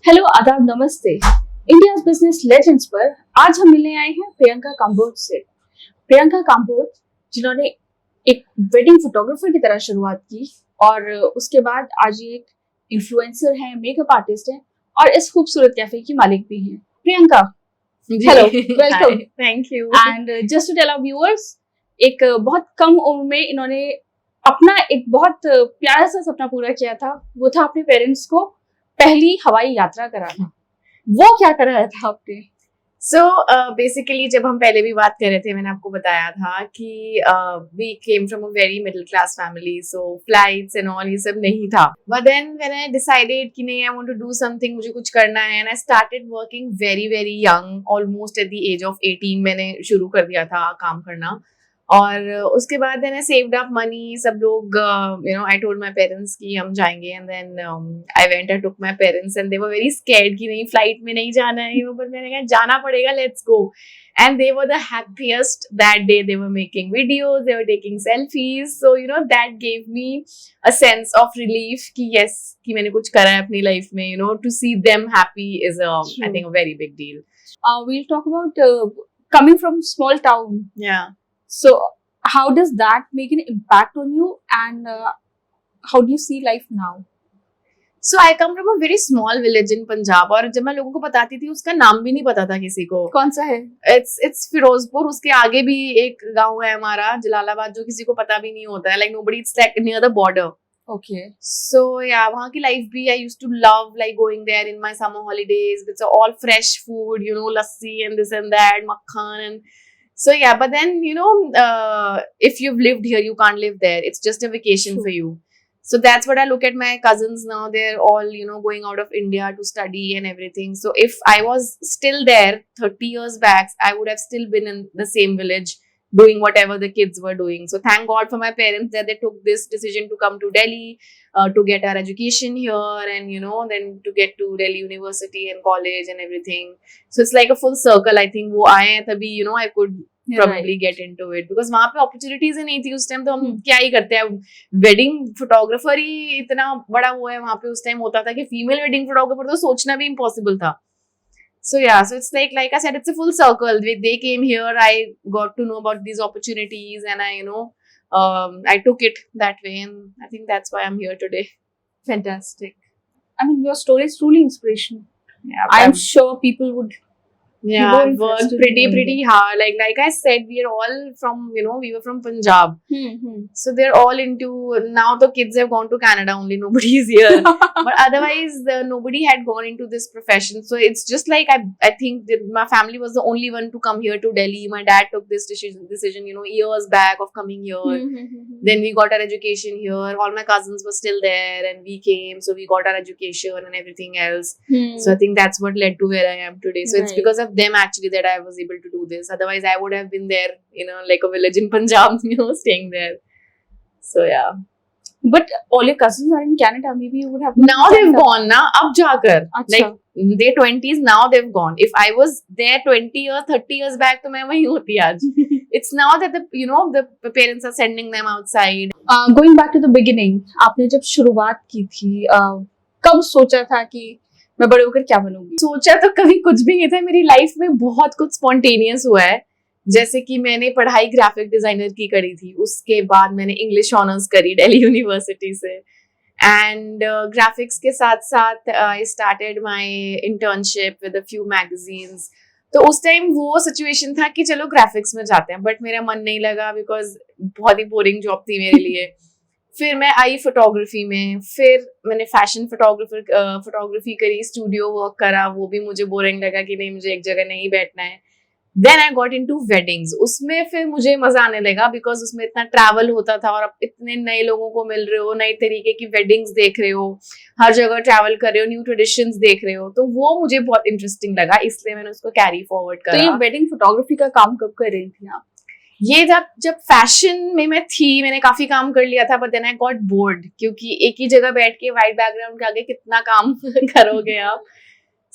Hello आदाब नमस्ते। India business legends पर आज हम मिलने आए हैं प्रियंका काम्बोज से। प्रियंका काम्बोज जिन्होंने एक वेडिंग फोटोग्राफर की तरह शुरुआत की और उसके बाद आज ये एक इन्फ्लुएंसर हैं, मेकअप आर्टिस्ट हैं और इस खूबसूरत कैफे की मालिक भी हैं। Priyanka, hello, welcome, thank you. And just to tell our viewers, एक बहुत कम उम्र में इन्होंने अपना एक बहुत प्यारा सा सपना पूरा किया था। वो था अपने पेरेंट्स को पहली हवाई यात्रा कराना। वो क्या कराया था आपने? सो बेसिकली जब हम पहले भी बात कर रहे थे, मैंने आपको बताया था कि we came from a very middle class family, so flights and all ये सब नहीं था। But then when I decided कि नहीं, I want to do something, मुझे कुछ करना है, and I started working very very young, almost at the age of 18 मैंने शुरू कर दिया था काम करना। और उसके बाद then I saved up money. सब लोग आई टोल्ड माय पेरेंट्स कि हम जाएंगे, and then I went, I took my parents and they were very scared कि नहीं फ्लाइट में नहीं जाना है, बट मैंने कहा जाना पड़ेगा, let's go. And they were the happiest that day. They were making videos, they were taking selfies, so that gave me a sense of relief कि yes, कि मैंने कुछ करा है अपनी लाइफ में, to see them happy is I think a very big deal. We'll talk about coming from small town. Yeah. So how does that make an impact on you, and how do you see life now? So I come from a very small village in Punjab, और जब मैं लोगों को बताती थी उसका नाम भी नहीं पता था किसी को। कौन सा है? It's फिरोजपुर। उसके आगे भी एक गांव है हमारा जलालाबाद, जो किसी को पता भी नहीं होता है, like nobody, it's like near the border. Okay. So yeah, वहाँ की life भी I used to love, like going there in my summer holidays with all fresh food, lassi and this and that, makhan and so yeah. But then if you've lived here, you can't live there. It's just a vacation True. for you. So that's what I look at my cousins now. They're all going out of India to study and everything. So if I was still there 30 years back, I would have still been in the same village doing whatever the kids were doing. So thank God for my parents that they took this decision to come to Delhi to get our education here, and then to get to Delhi University and college and everything. So it's like a full circle. I think वो आए तभी I could probably get into it, because वहाँ पे opportunities ही नहीं थी उस time. तो हम क्या ही करते हैं, वेडिंग फोटोग्राफर ही इतना बड़ा वो है वहाँ पे उस टाइम होता था कि फीमेल वेडिंग फोटोग्राफर तो सोचना भी इम्पॉसिबल था। So yeah, so it's like I said, it's a full circle. They came here, I got to know about these opportunities, and I took it that way, and I think that's why I'm here today. Fantastic. I mean, your story is truly inspirational. Yeah, I am sure people would. Yeah, I've worked pretty hard. Like I said, we are all from, we were from Punjab. So they're all into, now the kids have gone to Canada only, nobody is here. But otherwise, nobody had gone into this profession. So it's just like, I think that my family was the only one to come here to Delhi. My dad took this decision, years back of coming here. Then we got our education here. All my cousins were still there and we came. So we got our education and everything else. So I think that's what led to where I am today. So it's because of them actually that I was able to do this. Otherwise I would have been there, like a village in Punjab, staying there. So yeah. But all your cousins are in Canada. Maybe you would have. Now they've gone na, ab jaakar. Like their 20s, now they've gone. If I was there 20 years, 30 years back, तो मैं वहीं होती आज. It's now that the parents are sending them outside. Going back to the beginning, आपने जब शुरुआत की थी, कब सोचा था कि मैं बड़े होकर क्या बनूंगी? सोचा तो कभी कुछ भी नहीं था। मेरी लाइफ में बहुत कुछ स्पॉन्टेनियस हुआ है। जैसे कि मैंने पढ़ाई ग्राफिक डिजाइनर की करी थी, उसके बाद मैंने इंग्लिश ऑनर्स करी दिल्ली यूनिवर्सिटी से, एंड ग्राफिक्स के साथ साथ I started my internship with a few magazines. तो उस टाइम वो सिचुएशन था कि चलो ग्राफिक्स में जाते हैं, बट मेरा मन नहीं लगा बिकॉज बहुत ही बोरिंग जॉब थी मेरे लिए। फिर मैं आई फोटोग्राफी में, फिर मैंने फैशन फोटोग्राफी करी, स्टूडियो वर्क करा, वो भी मुझे बोरिंग लगा कि नहीं, मुझे एक जगह नहीं बैठना है। Then I got into weddings. उसमें फिर मुझे मजा आने लगा बिकॉज उसमें इतना ट्रैवल होता था और अब इतने नए लोगों को मिल रहे हो, नए तरीके की वेडिंग्स देख रहे हो, हर जगह ट्रैवल कर रहे हो, न्यू ट्रेडिशंस देख रहे हो, तो वो मुझे बहुत इंटरेस्टिंग लगा, इसलिए मैंने उसको कैरी फॉरवर्ड करा। तो ये वेडिंग फोटोग्राफी का काम कब कर रही थी आप? ये जब फैशन में मैं थी, मैंने काफी काम कर लिया था, but then I got bored, क्योंकि एक ही जगह बैठ के व्हाइट बैकग्राउंड के आगे कितना काम करोगे आप।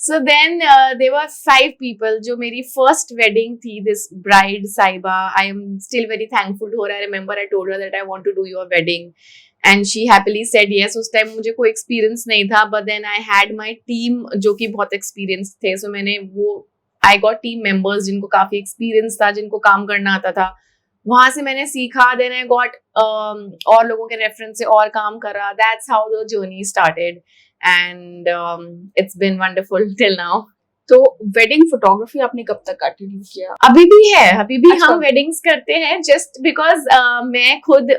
So then there were 5 people. जो मेरी first wedding थी, this bride Saiba, I am still very thankful to her. I remember I told her that I want to do your wedding, and she happily said yes. उस time मुझे कोई experience नहीं था, but then I had my team जो कि बहुत experienced थे. So मैंने वो I got team members जिनको काफी experience था, जिनको काम करना आता था. वहां से मैंने सीखा. Then I got और लोगों के reference से और काम करा. That's how the journey started. And it's been wonderful till now. तो वेडिंग फोटोग्राफी आपने कब तक कंटिन्यू किया? अभी भी है, अभी भी अच्छा. हम वेडिंग्स करते हैं जस्ट बिकॉज मैं खुद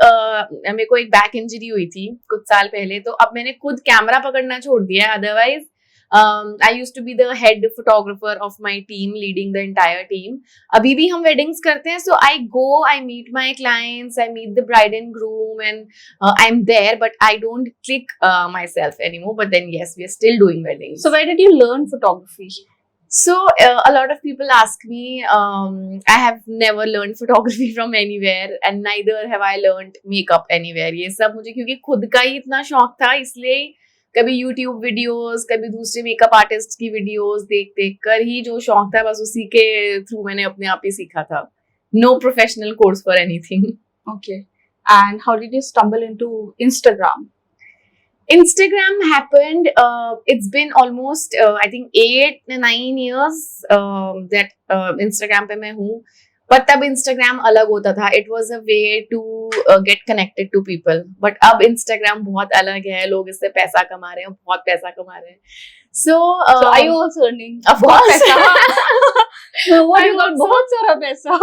मेरे को एक बैक इंजरी हुई थी कुछ साल पहले, तो अब मैंने खुद कैमरा पकड़ना छोड़ दिया है. Otherwise I used to be the head photographer of my team, leading the entire team. अभी भी हम वेडिंग्स करते हैं. So I go, I meet my clients, I meet the bride and groom, and I am there, but I don't click myself anymore. But then yes, we are still doing weddings. So where did you learn photography? So a lot of people ask me, I have never learned photography from anywhere, and neither have I learned makeup anywhere. ये सब मुझे क्योंकि खुद का ही इतना शौक था, इसलिए कभी YouTube वीडियोस, कभी दूसरे मेकअप आर्टिस्ट की वीडियोस देख देख कर ही जो शौक था, बस उसी के थ्रू मैंने अपने आप ही सीखा था. No professional course for anything. Okay. And how did you stumble into Instagram? Instagram happened, it's been almost I think 8-9 years that Instagram पे मैं हूँ. पर तब Instagram अलग होता था. It was a way to get connected to people. But अब Instagram बहुत अलग है. लोग इससे पैसा कमा रहे हैं, बहुत पैसा कमा रहे हैं. So are you also earning? Of course. बहुत सारा पैसा.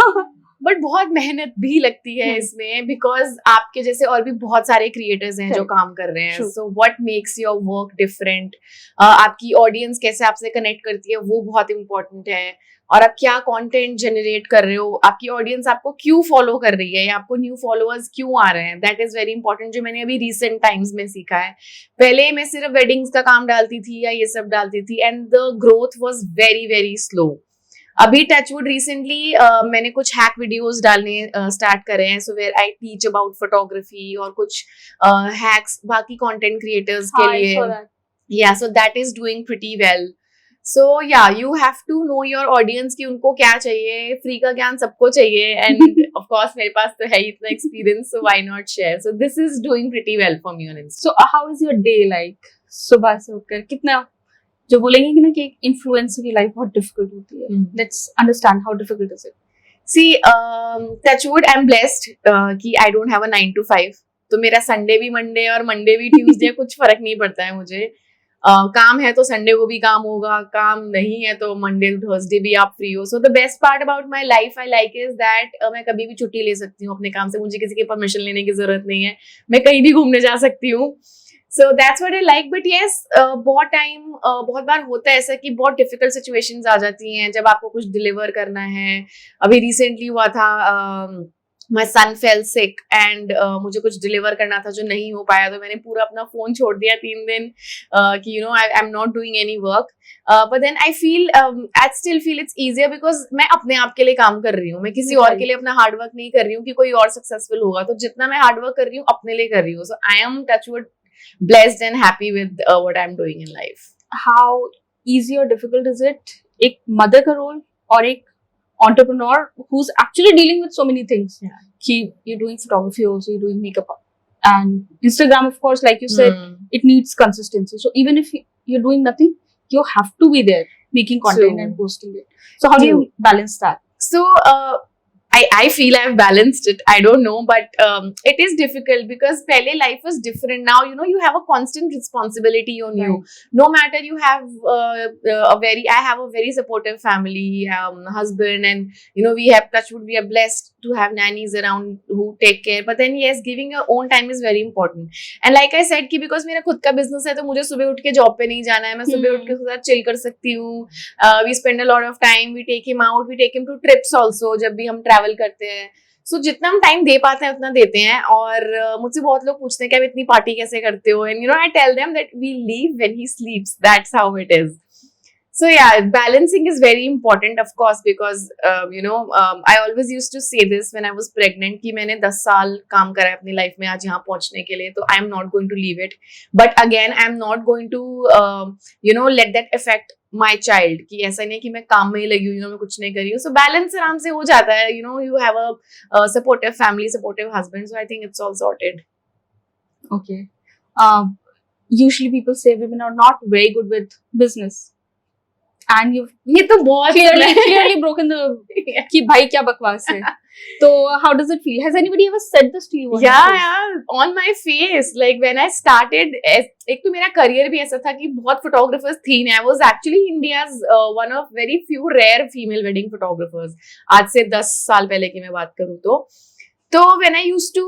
बट बहुत मेहनत भी लगती है इसमें, बिकॉज आपके जैसे और भी बहुत सारे क्रिएटर्स हैं जो काम कर रहे हैं. So what makes your work different, आपकी ऑडियंस कैसे आपसे कनेक्ट करती है, वो बहुत इंपॉर्टेंट है. और आप क्या कंटेंट जनरेट कर रहे हो, आपकी ऑडियंस आपको क्यों फॉलो कर रही है, या आपको न्यू फॉलोअर्स क्यों आ रहे हैं. दैट इज वेरी इंपॉर्टेंट, जो मैंने अभी रिसेंट टाइम्स में सीखा है. पहले मैं सिर्फ वेडिंग्स का काम डालती थी या ये सब डालती थी, and the growth was very very slow. अभी टचवुड रिसेंटली मैंने कुछ हैक वीडियोस डालने स्टार्ट करे हैं. So where I teach about photography और कुछ हैक्स बाकी कंटेंट क्रिएटर्स के लिए. Yeah so that is doing pretty well. So yeah you have to know your audience कि उनको क्या चाहिए. फ्री का ज्ञान सबको चाहिए, एंड ऑफ कोर्स मेरे पास तो है ही इतना experience, so why not share. So this is doing pretty well for me on Insta. So how is your day like? सुबह से उठकर कितना, जो बोलेंगे कि ना कि इन्फ्लुएंसर की लाइफ बहुत डिफिकल्ट होती है. Let's understand how difficult is it. See touchwood I am blessed कि I don't have a 9 to 5. तो मेरा संडे भी मंडे और मंडे भी ट्यूसडे कुछ फर्क नहीं पड़ता है मुझे. काम है तो संडे को भी काम होगा, काम नहीं है तो मंडे टू थर्सडे भी आप फ्री हो. So the best part about my life I like is that मैं कभी भी छुट्टी ले सकती हूँ अपने काम से. मुझे किसी की परमिशन लेने की जरूरत नहीं है, मैं कहीं भी घूमने जा सकती हूँ. So that's what I like. But yes, बहुत बार होता है ऐसा कि बहुत डिफिकल्ट सिचुएशंस आ जाती हैं जब आपको कुछ डिलीवर करना है. अभी रिसेंटली हुआ था, my son fell sick and मुझे कुछ डिलीवर करना था जो नहीं हो पाया, तो मैंने पूरा अपना फोन छोड़ दिया 3 दिन कि you know I'm not doing any work. But then I still feel it's easier because मैं अपने आप के लिए काम कर रही हूँ. मैं किसी और के लिए अपना हार्ड वर्क नहीं कर रही हूँ कि कोई और सक्सेसफुल होगा. तो जितना मैं हार्ड वर्क कर रही हूँ अपने लिए कर रही हूँ. So I am touchwood blessed and happy with what I'm doing in life. How easy or difficult is it, एक mother का role और एक entrepreneur who's actually dealing with so many things? कि you're doing photography also, you're doing makeup, and Instagram, of course, like you said, it needs consistency. So even if you're doing nothing, you have to be there making content and posting it. So how do you balance that? So I feel I've balanced it. I don't know, but it is difficult because pehle life was different. Now, you know, you have a constant responsibility on you. No matter you have I have a very supportive family, husband, and you know, we are blessed to have nannies around who take care. But then yes, giving your own time is very important. And like I said कि because मेरा खुद का business है तो मुझे सुबह उठ के जॉब पे नहीं जाना है. मैं सुबह उठ के साथ चिल कर सकती हूँ. We spend a lot of time. We take him out. We take him to trips also जब भी हम travel करते हैं. So जितना हम टाइम दे पाते हैं उतना देते हैं. और मुझसे बहुत लोग पूछते हैं कि आप इतनी पार्टी कैसे करते हो, and you know I tell them that we leave when he sleeps. That's how it is. So yeah, balancing is very important, of course, because I always used to say this when I was pregnant कि मैंने 10 साल काम करा है अपनी life में आज यहाँ पहुँचने के लिए, तो I am not going to leave it. But again, I am not going to let that affect my child. कि ऐसा नहीं है कि मैं काम में ही लगी हुई हूँ, मैं कुछ नहीं कर रही हूँ. So balance आराम से हो जाता है. You have a supportive family, supportive husband. So I think it's all sorted. Okay. Usually people say women are not very good with business. And you've ये तो बहुत clearly broken the कि भाई क्या बकवास है. So how does it feel? Has anybody ever said this to you? Yeah, on my face. Like when I started, एक तो मेरा career भी ऐसा था कि बहुत photographers थी. I was actually India's one of very few rare female wedding photographers. आज से 10 साल पहले की मैं बात करूँ तो when I used to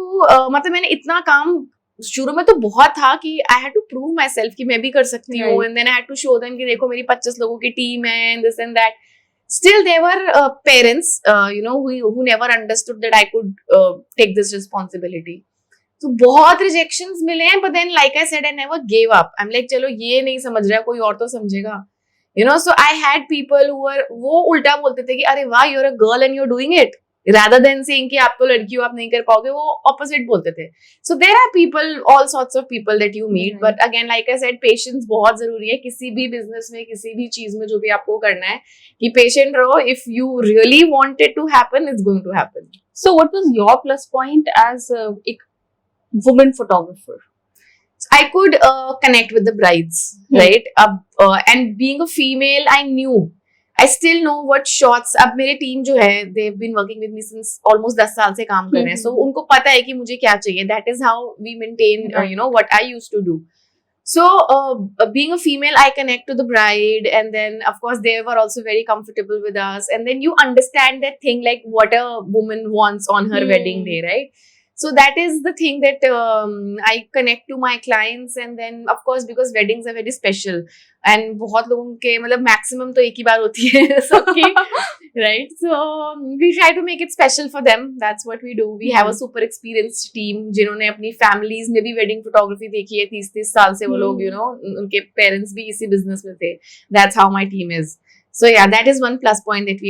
मतलब मैंने इतना काम शुरू में तो बहुत था कि I had to prove myself कि मैं भी कर सकती हूँ, and then I had to show them कि देखो मेरी 25 लोगों की टीम है and this and that. Still there were parents who never understood that I could take this responsibility. तो बहुत rejections मिले हैं, but then like I said, I never gave up. I'm like चलो ये नहीं समझ रहा कोई और तो समझेगा. So I had people who were वो उल्टा बोलते थे कि अरे वाह, you're a girl and you're doing it. Rather than saying कि आप तो लड़की हो आप नहीं कर पाओगे, वो opposite बोलते थे. So there are people, all sorts of people that you meet, but again like I said, patience बहुत जरूरी है किसी भी business में, किसी भी चीज में जो भी आपको करना है, कि patient रहो. If you really want it to happen, it's going to happen. So what was your plus point as a woman photographer? I could connect with the brides, right? And being a female, I knew. I still know what shots. अब मेरे team जो है, they've been working with me since almost 10 साल से काम कर रहे हैं, so उनको पता है कि मुझे क्या चाहिए. That is how we maintain, what I used to do. So being a female, I connect to the bride, and then of course they were also very comfortable with us, and then you understand that thing like what a woman wants on her wedding day, right? So that is the thing that I connect to my clients, and then of course because weddings are very special and बहुत लोगों के मतलब maximum तो एक ही बार होती है सबकी, right? So we try to make it special for them. That's what we do. We have a super experienced team जिन्होंने अपनी families में भी wedding photography देखी है 30-30 साल से. वो लोग उनके parents भी इसी business में थे. That's how my team is. So yeah, that is one plus point that we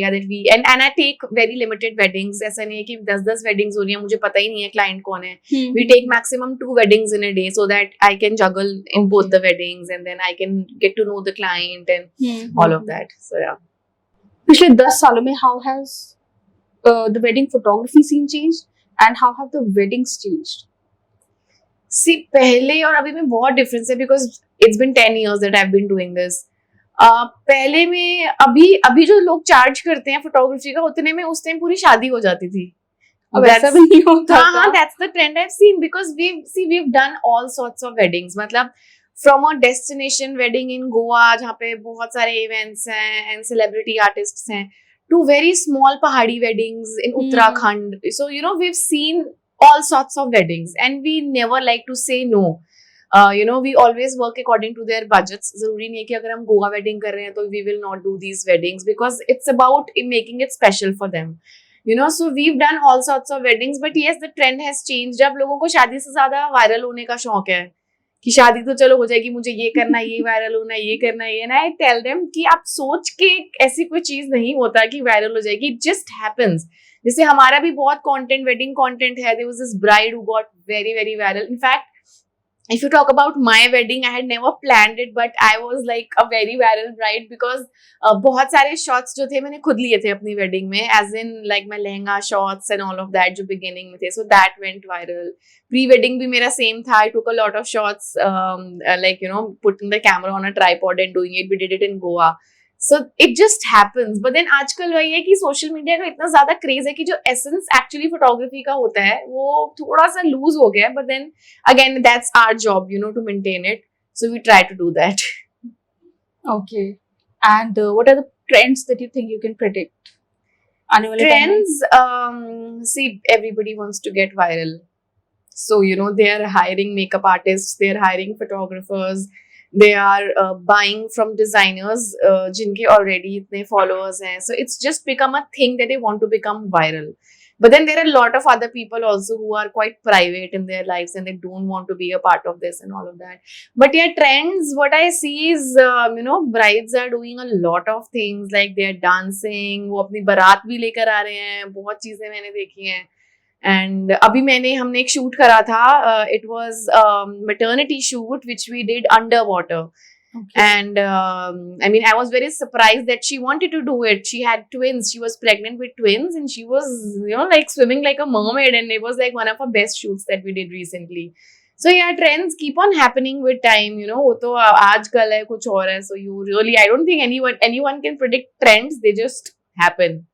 and I take very limited weddings. ऐसा नहीं है कि 10 weddings हो रही हैं, मुझे पता ही नहीं है client कौन है. We take maximum 2 weddings in a day so that I can juggle in both the weddings, and then I can get to know the client and all of that. So yeah. पिछले 10 सालों में how has the wedding photography scene changed and how have the weddings changed? See, पहले और अभी में बहुत difference है because it's been 10 years that I've been doing this. पहले में अभी जो लोग चार्ज करते हैं फोटोग्राफी का, उतने में उस टाइम पूरी शादी हो जाती थी. अब ऐसा भी नहीं होता. हाँ, that's the trend I've seen because we've done all sorts of weddings. मतलब from a destination wedding in Goa जहाँ पे बहुत सारे events हैं and celebrity artists हैं, to very small पहाड़ी weddings in Uttarakhand. So we've seen all sorts of weddings and we never like to say no. We always work according to their budgets. जरूरी नहीं है कि अगर हम Goa wedding कर रहे हैं तो we will not do these weddings because it's about making it special for them. So we've done all sorts of weddings, but yes, the trend has changed. अब लोगों को शादी से ज्यादा वायरल होने का शौक है कि शादी तो चलो हो जाएगी, मुझे ये करना है, ये वायरल होना है, ये करना है. And I tell them कि आप सोच के ऐसी कोई चीज नहीं होता कि वायरल हो जाएगी. It just happens. जैसे हमारा भी बहुत content, wedding content है. There was this bride who got very very viral. In fact, if you talk about my wedding, I had never planned it, but I was like a very viral bride because बहुत सारे shots जो थे मैंने खुद लिए थे अपनी wedding में, as in like my lehenga shots and all of that जो beginning में थे, so that went viral. Pre-wedding भी मेरा same था. I took a lot of shots, like putting the camera on a tripod and doing it. We did it in Goa. So it just happens. But then आजकल वही है कि social media का इतना ज्यादा क्रेज है कि जो एसेंस एक्चुअली फोटोग्राफी का होता है वो थोड़ा सा लूज हो गया है. But then again that's our job to maintain it. So we try to do that. Okay. And what are the trends that you think you can predict? Trends, see, everybody wants to get viral. So they are hiring makeup artists, they are hiring photographers, they are buying from designers जिनके already इतने followers हैं. So it's just become a thing that they want to become viral. But then there are a lot of other people also who are quite private in their lives and they don't want to be a part of this and all of that. But yeah, trends, what I see is, brides are doing a lot of things, like they are dancing, वो अपनी बारात भी लेकर आ रहे हैं, बहुत चीजें मैंने देखी हैं. एंड अभी हमने एक शूट करा था, it was maternity shoot which we did underwater. Okay. And I was very surprised that she wanted to do it. She had twins. She was pregnant with twins and she was, like swimming like a mermaid, and it was like one of our best shoots that we did recently. So yeah, trends keep on happening with time, वो तो आजकल है, कुछ और है. So you really, I don't think anyone can predict trends. They just happen.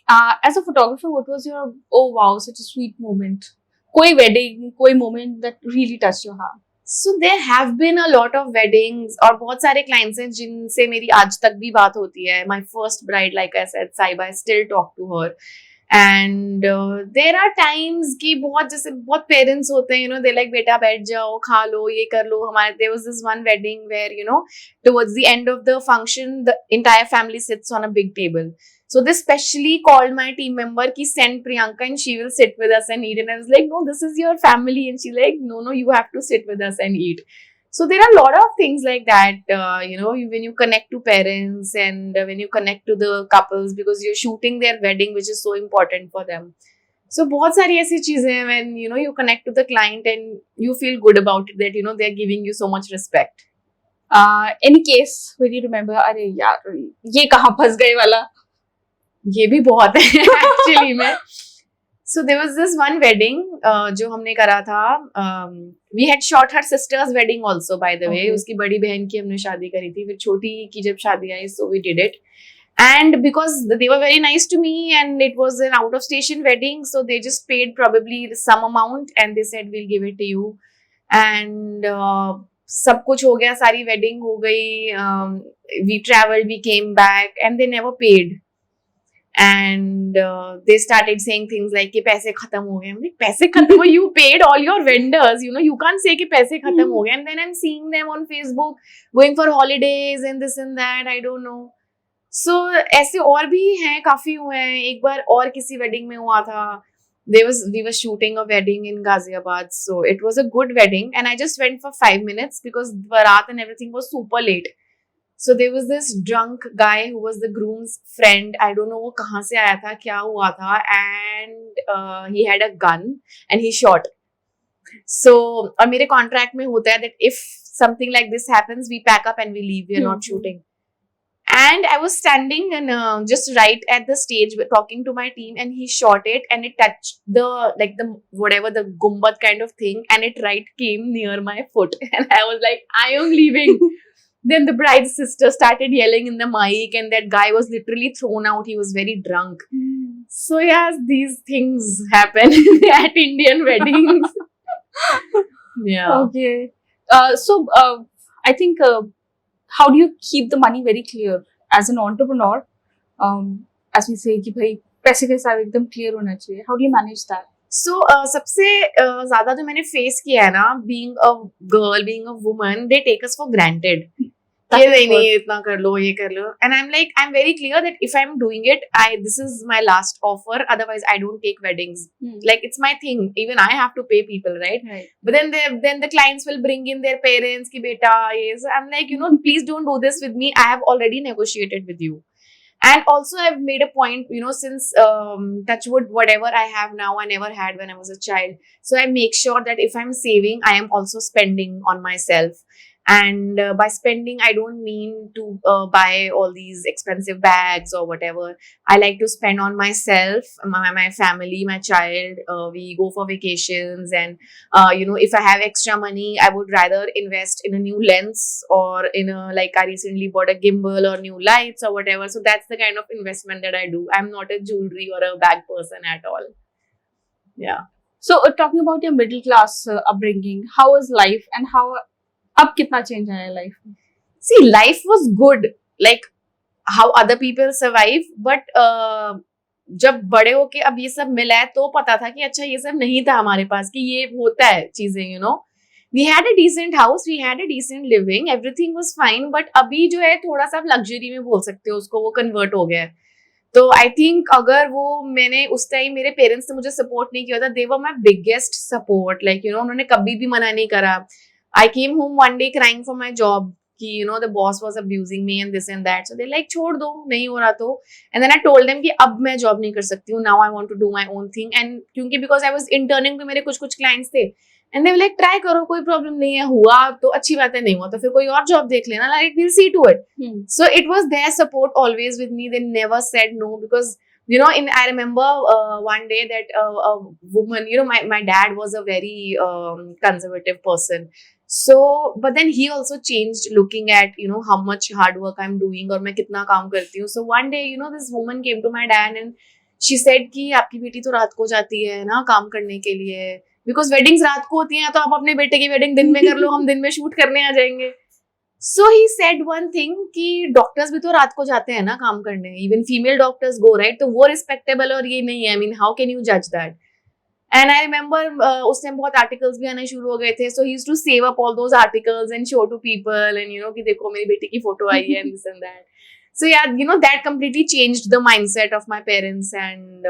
As a photographer, what was your, oh wow, such a sweet moment? कोई wedding, कोई moment that really touched your heart? So there have been a lot of weddings, और बहुत सारे clients हैं जिनसे मेरी आज तक भी बात होती है. My first bride, like I said, Saiba, I still talk to her. And there are times कि बहुत parents होते हैं, they like, बेटा बैठ जाओ, खा लो, ये कर लो. There was this one wedding where, towards the end of the function, the entire family sits on a big table. So they specially called my team member ki send Priyanka and she will sit with us and eat. And I was like, no, this is your family. And she's like, no, you have to sit with us and eat. So there are a lot of things like that, when you connect to parents and when you connect to the couples, because you're shooting their wedding, which is so important for them. So बहुत सारी ऐसी चीजें हैं when, you connect to the client and you feel good about it, that, they're giving you so much respect. Any case where you remember, अरे यार ये कहाँ फंस गए वाला? ये भी बहुत है एक्चुअली में. So there was this one wedding जो हमने करा था. We had shot her sister's wedding also, by the way. उसकी बड़ी बहन की हमने शादी करी थी, फिर छोटी की जब शादी आई, so we did it. And because they were very nice to me and it was an out of station wedding, so they just paid probably some amount and they said we'll give it to you. And सब कुछ हो गया, सारी wedding हो गई. We traveled, we came back and they never paid. And they started saying things like कि पैसे खत्म हो गए. I'm like, पैसे खत्म हो? You paid all your vendors, you can't say कि पैसे खत्म हो गए. And then I'm seeing them on Facebook going for holidays and this and that, I don't know. So ऐसे और भी हैं, काफी हुए हैं. एक बार और किसी wedding में हुआ था. We were shooting a wedding in Ghaziabad, so it was a good wedding and I just went for 5 minutes because Barat and everything was super late. So there was this drunk guy who was the groom's friend. I don't know वो कहाँ से आया था, क्या हुआ था, and he had a gun and he shot. So और मेरे contract में होता है that if something like this happens, we pack up and we leave. We are not shooting. And I was standing and just right at the stage talking to my team, and he shot it and it touched the gumbad kind of thing, and it right came near my foot, and I was like, I am leaving. Then the bride's sister started yelling in the mic and that guy was literally thrown out. He was very drunk. So yes, these things happen at Indian weddings. Yeah. Okay. So I think how do you keep the money very clear as an entrepreneur? As we say कि भाई पैसे के साथ एकदम clear होना चाहिए. How do you manage that? So सबसे ज़्यादा जो मैंने face किया है ना, being a girl, being a woman, they take us for granted. ये नहीं इतना कर लो, ये कर लो. And I'm very clear that if I'm doing it, this is my last offer. Otherwise, I don't take weddings. Like it's my thing. Even I have to pay people, right? But then the clients will bring in their parents ki beta ye. So I'm like, please don't do this with me. I have already negotiated with you. And also I've made a point, since touchwood, whatever I have now, I never had when I was a child. So I make sure that if I'm saving, I am also spending on myself. And by spending, I don't mean to buy all these expensive bags or whatever. I like to spend on myself, my family, my child. We go for vacations, and if I have extra money, I would rather invest in a new lens or I recently bought a gimbal or new lights or whatever. So that's the kind of investment that I do. I'm not a jewelry or a bag person at all. Yeah. So talking about your middle class upbringing, how was life and how अब कितना change आया life में? See, life was good, like how other people survive, but जब बड़े होके अब ये सब मिला है तो पता था कि अच्छा ये सब नहीं था हमारे पास, कि ये होता है चीजें, We had a decent house, we had a decent living, everything was fine, but अभी जो है थोड़ा सा आप luxury में बोल सकते हो उसको, वो convert हो गया है. तो आई थिंक अगर वो मैंने उस टाइम मेरे पेरेंट्स ने मुझे सपोर्ट नहीं किया था, they were my biggest support, like you know उन्होंने कभी भी मना नहीं करा. I came home one day crying for my job कि you know the boss was abusing me and this and that, so they like छोड़ दो, नहीं हो रहा तो. And then I told them कि अब मैं जॉब नहीं कर सकती हूँ, now I want to do my own thing. And क्योंकि बिकॉज आई वाज इंटर्निंग तो मेरे कुछ कुछ क्लाइंट्स थे, एंड दे लाइक ट्राई करो, कोई प्रॉब्लम नहीं है, हुआ तो अच्छी बात है, नहीं हुआ तो फिर कोई और जॉब देख लेना, like we'll see to it. So it was their support always with me. They never said no, because you know, I remember one day that a woman, you know, my dad was a very conservative person. So but then he also changed, looking at you know how much hard work I'm doing और मैं कितना काम करती हूँ. So one day, you know, this woman came to my dad and she said कि आपकी बेटी तो रात को जाती है ना काम करने के लिए, because weddings रात को होती हैं, तो आप अपने बेटे की wedding दिन में कर लो, हम दिन में shoot करने आ जाएंगे. So he said one thing कि डॉक्टर्स भी तो रात को जाते हैं ना काम करने, even female doctors go right, तो वो रिस्पेक्टेबल और ये नहीं है. I mean how can you जज दैट. एंड आई रिमेम्बर उस टाइम बहुत आर्टिकल्स भी आने शुरू हो गए थे, so he used to save up all those articles and show to people, and you know कि देखो मेरी बेटी की फोटो आई है and this and that. So yeah, you know, that completely changed the mindset of my parents, and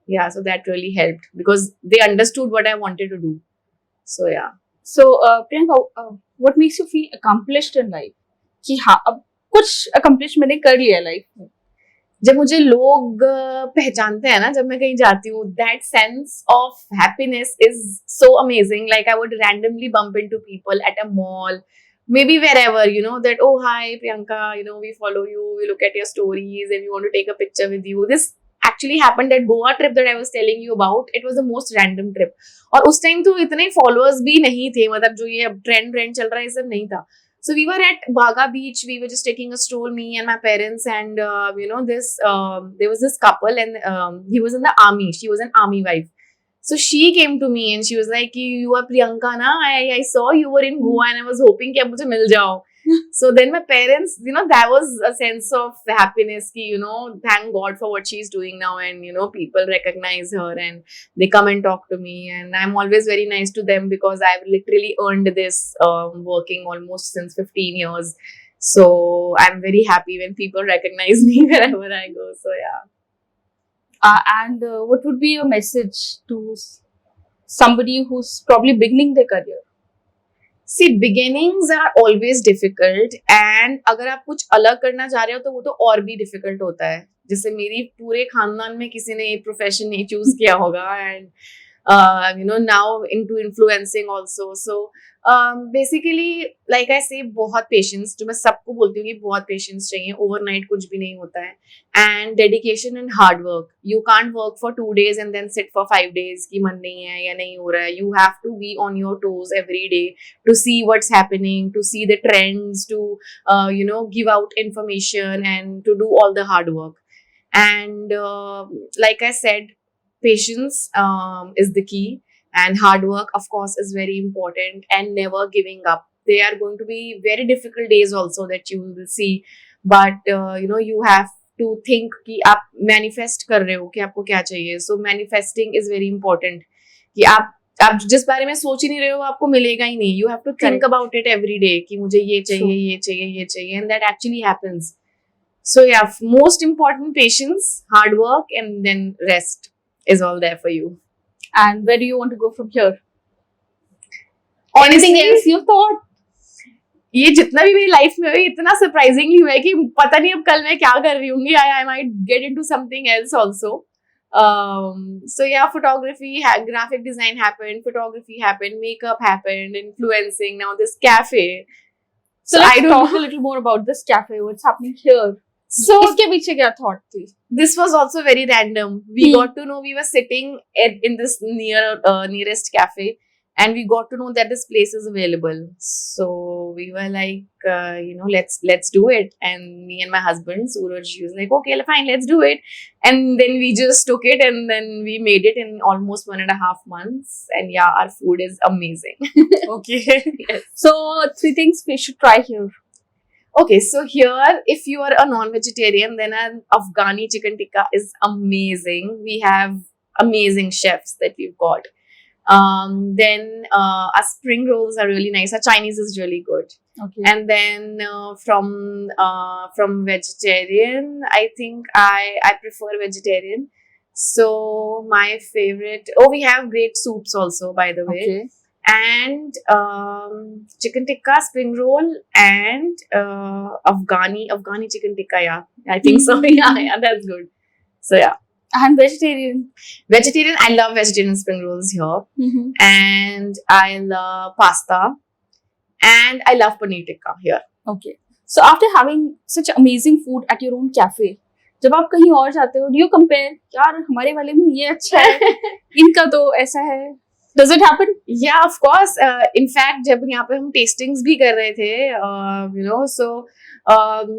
yeah, so that really helped because they understood what I wanted to do. So yeah. So Priyanka, what makes you feel accomplished in life? कि हाँ अब कुछ accomplish मैंने कर लिया life में. जब मुझे लोग पहचानते हैं ना, जब मैं कहीं जाती हूँ, that sense of happiness is so amazing. Like I would randomly bump into people at a mall, maybe wherever, you know, that oh hi Priyanka, you know, we follow you, we look at your stories and we want to take a picture with you. This actually happened at Goa trip that I was telling you about. It was the most random trip. और उस time तो इतने followers भी नहीं थे, मतलब जो ये अब ट्रेंड चल रहा है ये सब नहीं था. So we were at Baga Beach. We were just taking a stroll, me and my parents, and you know this. There was this couple, and he was in the army. She was an army wife. So she came to me and she was like, "You are Priyanka, na? I saw you were in Goa, and I was hoping कि आप मुझे मिल जाओ." So then my parents, you know, that was a sense of happiness ki, you know, thank God for what she's doing now, and you know, people recognize her and they come and talk to me, and I'm always very nice to them because I've literally earned this working almost since 15 years. So I'm very happy when people recognize me wherever I go. So yeah. And what would be your message to somebody who's probably beginning their career? See, beginnings are always difficult, and अगर आप कुछ अलग करना चाह रहे हो तो वो तो और भी difficult होता है. जैसे मेरी पूरे खानदान में किसी ने ये प्रोफेशन नहीं चूज किया होगा, and you know, now into influencing also. So basically, like I say, बहुत patience, जो मैं सबको बोलती हूँ कि बहुत patience चाहिए. Overnight कुछ भी नहीं होता है, and dedication and hard work. You can't work for 2 days and then sit for 5 days कि मन नहीं है या नहीं हो रहा है. You have to be on your toes every day to see what's happening, to see the trends, to you know, give out information and to do all the hard work. And like I said, patience is the key, and hard work of course is very important, and never giving up. There are going to be very difficult days also that you will see, but you know, you have to think कि आप manifest कर रहे हो कि आपको क्या चाहिए. So manifesting is very important कि आप जिस बारे में सोच ही नहीं रहे हो आपको मिलेगा ही नहीं. You have to think about it every day कि मुझे ये चाहिए, ये चाहिए, ये चाहिए, and that actually happens. So yeah, most important, patience, hard work, and then rest is all there for you. And where do you want to go from here? Honestly, Anything else you thought? ये जितना भी मेरी life में हुआ इतना surprisingly हुआ है कि पता नहीं अब कल मैं क्या कर रही हूँगी. I might get into something else also. So yeah, photography, graphic design happened, photography happened, makeup happened, influencing, now this cafe. So let's talk a little more about this cafe. What's happening here? So इसके पीछे क्या thought थी? This was also very random. We got to know, we were sitting in this nearest cafe, and we got to know that this place is available. So we were like, you know, let's do it. And me and my husband Suraj, she was like, okay, fine, let's do it. And then we just took it, and then we made it in almost 1.5 months. And yeah, our food is amazing. Okay. Yes. So 3 things we should try here. Okay, so here, if you are a non-vegetarian, then an Afghani chicken tikka is amazing. We have amazing chefs that we've got. Then our spring rolls are really nice. Our Chinese is really good. Okay. And then from vegetarian, I think I prefer vegetarian. So my favorite. Oh, we have great soups also, by the way. Okay. And chicken tikka, spring roll, and Afghani chicken tikka. Yeah, I think so. Yeah, that's good. So yeah, And vegetarian. vegetarian. I love vegetarian spring rolls here, and I love pasta, and I love paneer tikka here. Okay. So after having such amazing food at your own cafe, जब आप कहीं और जाते हो, do you compare? यार हमारे वाले में ये अच्छा है, इनका तो ऐसा है. Does it happen? Yeah, of course. In fact, जब यहाँ पे हम tastings भी कर रहे थे,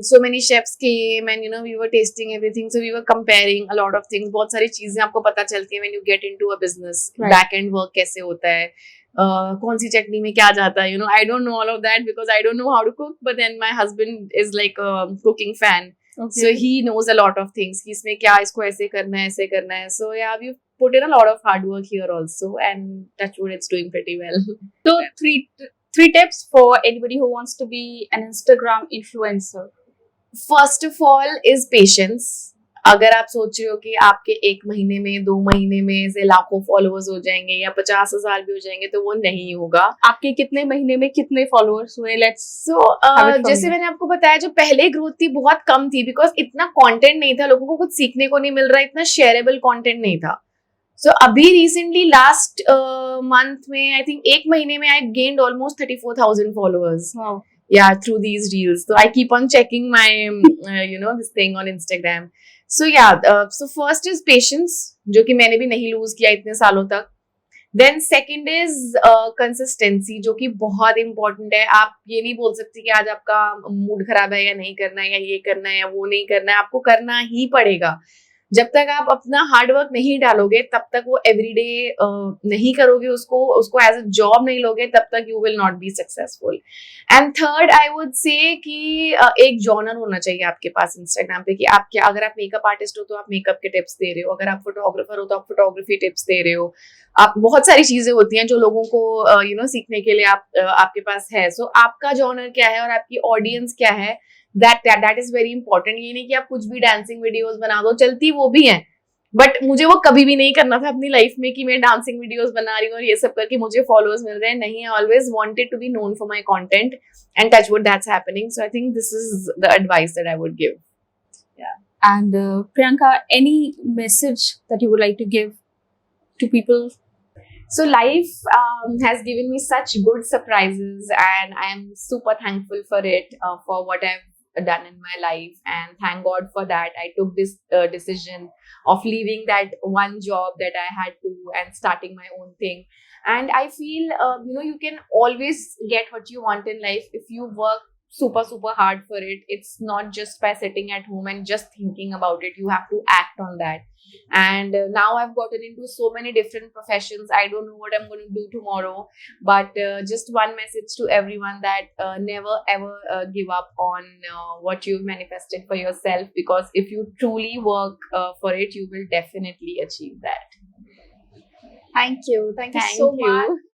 so many chefs came and we were tasting everything. So we were comparing a lot of things. बहुत सारी चीजें आपको पता चलती हैं when you get into a business. Right. Back end work कैसे होता है, कौन सी चटनी में क्या जाता है. I don't know all of that because I don't know how to cook. But then my husband is like a cooking fan. Okay. So he knows a lot of things. कि इसमें क्या इसको ऐसे करना है, ऐसे करना है. So yeah, we've put in a lot of hard work here also, and touch wood, it's doing pretty well. So three tips for anybody who wants to be an Instagram influencer. First of all is patience. अगर आप सोच रहे हो कि आपके 1 महीने में 2 महीने में से लाखों फॉलोअर्स हो जाएंगे या 50,000 भी हो जाएंगे, तो वो नहीं होगा. आपके कितने महीने में कितने फॉलोअर्स हुए? जैसे मैंने आपको बताया, जो पहले ग्रोथ थी बहुत कम थी बिकॉज इतना कंटेंट नहीं था, लोगों को कुछ सीखने को नहीं मिल रहा, इतना शेयरेबल कंटेंट नहीं था. So अभी recently last month में I think 1 महीने में I gained almost 34,000 followers. Wow. Yeah, through these reels. So I keep on checking my this thing on Instagram. So yeah, so first is patience, जो कि मैंने भी नहीं lose किया इतने सालों तक. Then second is consistency, जो कि बहुत important है. आप ये नहीं बोल सकते कि आज आपका मूड खराब है या नहीं करना है या ये करना है या वो नहीं करना है, आपको करना ही पड़ेगा. जब तक आप अपना हार्ड वर्क नहीं डालोगे, तब तक वो एवरीडे नहीं करोगे, उसको एज अ जॉब नहीं लोगे, तब तक you will not be successful. And third I would say कि एक जॉनर होना चाहिए आपके पास इंस्टाग्राम पे कि आप क्या, अगर आप मेकअप आर्टिस्ट हो तो आप मेकअप के टिप्स दे रहे हो, अगर आप फोटोग्राफर हो तो आप फोटोग्राफी टिप्स दे रहे हो. आप बहुत सारी चीजें होती हैं जो लोगों को सीखने के लिए आपके पास है. सो आपका जॉनर क्या है और आपकी ऑडियंस क्या है, that is very important. ये नहीं कि आप कुछ भी डांसिंग वीडियोस बना दो, चलती वो भी हैं, बट मुझे वो कभी भी नहीं करना था अपनी लाइफ में कि मैं डांसिंग वीडियोस बना रही हूँ और ये सब करके मुझे फॉलोअर्स मिल रहे हैं. नहीं, I always wanted to be known for my content and touch wood that's happening. So I think this is the advice that I would give. And Priyanka, any message that you would like to give to people? So life has given me such good surprises and I am super thankful for it, for what I've done in my life, and thank God for that. I took this decision of leaving that one job that I had to and starting my own thing. And I feel you can always get what you want in life if you work super hard for it. It's not just by sitting at home and just thinking about it. You have to act on that. And now I've gotten into so many different professions. I don't know what I'm going to do tomorrow, but just one message to everyone that never ever give up on what you've manifested for yourself, because if you truly work for it, you will definitely achieve that. Thank you so much.